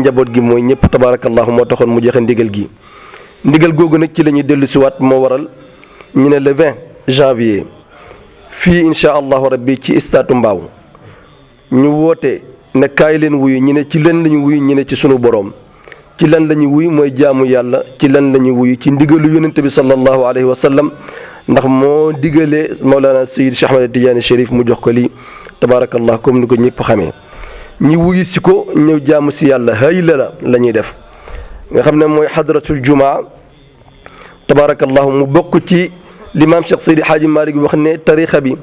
njaboot gi mooy ñëpp tabarakallahu moo taxoon mu joxe ndigal gi ndigal googu nag ci la ñuy dellu siwaat moo waral ñu ne le 20 janvier fii insha allahu rabbi ci stade Mbao ñu woote ne kaay leen wuyu ñu ne ci lan lañu wuyu ñu ne ci sunu boroom ci lan la ñu wuyu mooy jaamu yàlla ci lan la ñu wuyu ci ndigalu yonente bi sallallahu alayhi wa sallam ndax moo digalee Mawlana Sayyid Cheikh Ahmad Tidiane Chérif mu jox ko lii tabarakallah comme ni ko ñëpp xamee ñi wuyu si ko ñëw jaamu si yàlla hayla la ñuy def nga xam ne mooy hadratul jumaa tabarakallahu mu bokk ci l'imam Cheikh Seydi Hadji Malick wax ne tarixa bi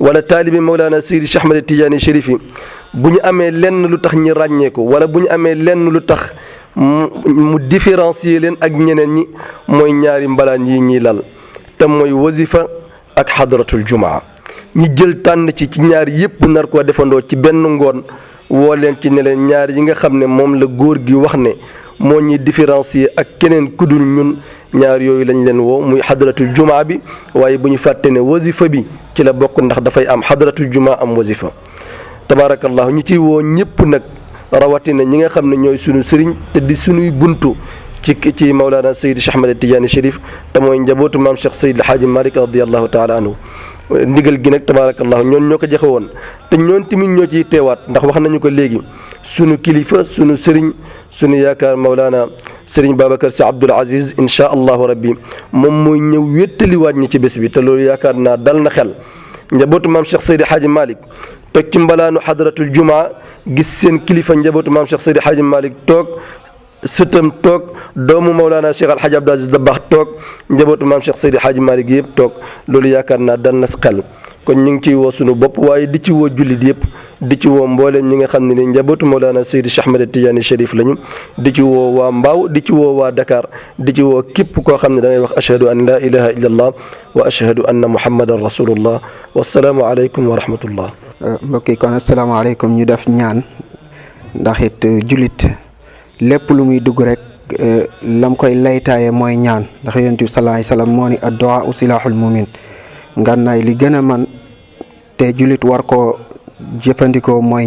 wala taalibi Mawlana Sayyid Cheikh Ahmad Tidiane Chérif yi bu ñu amee lenn lu tax ñi ràññee ko wala bu ñu amee lenn lu tax mu différencier leen ak ñeneen ñi mooy ñaari mbalaan yi ñiy lal te mooy wasifa ak hadratul jumaa ñi jël tànn ci ñaar yëpp nar koo defandoo ci benn ngoon woo leen ci ne leen ñaar yi nga xam ne moom la góor gi wax ne moo ñuy différencier ak keneen kudul ñun ñaar yooyu lañ leen woo muy hadratul jumaa bi waaye bu ñu fàtte ne wasifa bi ci la bokk ndax dafay am hadratul jumaa am wasifa tabarakallahu ñi ciy woo ñëpp nag rawatina ñi nga xam ne ñooy sunu sëriñ te di sunuy buntu ci Mawlana Sayyid Cheikh Ahmad Tidiane Chérif te mooy njabootu maam Cheikh Seydi El Hadji Malick radiyallahu taala anhu ndigal gi nag tabarakallahu ñoon ñoo ko joxe woon te ñoon tamit ñoo ciy teewaat ndax wax nañu ko léegi sunu kilifa sunu sëriñ sunu yaakaar Mawlana Sëriñ Babacar Sy Abdoul Aziz insha allahu rabbi moom mooy ñëw wéttaliwaat ñi ci bés bi te loolu yaakaar naa dal na xel njabootu maam Cheikh Seydi El Hadji Malick toog ci mbalaanu hadratul jumaa gis seen kilifa njabootu maam Cheikh Seydi El Hadji Malick toog sëtam toog doomu Mawlana Cheikh Al Hadj Abdou Aziz Dabakh toog njabootu maam Cheikh Seydi El Hadji Malick yëpp toog loolu yaakaar naa dal na xel kon ñu ngi ciy woo sunu bopp waaye di ci woo jullit yëpp di ci woo mbooleem ñi nga xam ne ni njabootu Mawlana Seydi Cheikh Ahmad Tidiane Chérif lañu di ci woo waa Mbao di ci woo waa Dakar di ci woo képp koo xam ne da ngay wax ashhadu an la ilaha illa allah wa ashhadu anna muhammadan rasulullah wassalaamu aleykum wa rahmatullah. mbokk yi kon asalaamaaleykum ñu def ñaan ndax it jullit lépp lu muy dugg rek lam koy laytaaye mooy ñaan ndax yonent bi sallallahu alayhi wasallam moo ni ad-du'a silahul mu'min ngànnaay li gën a man te jullit war koo jëfandikoo mooy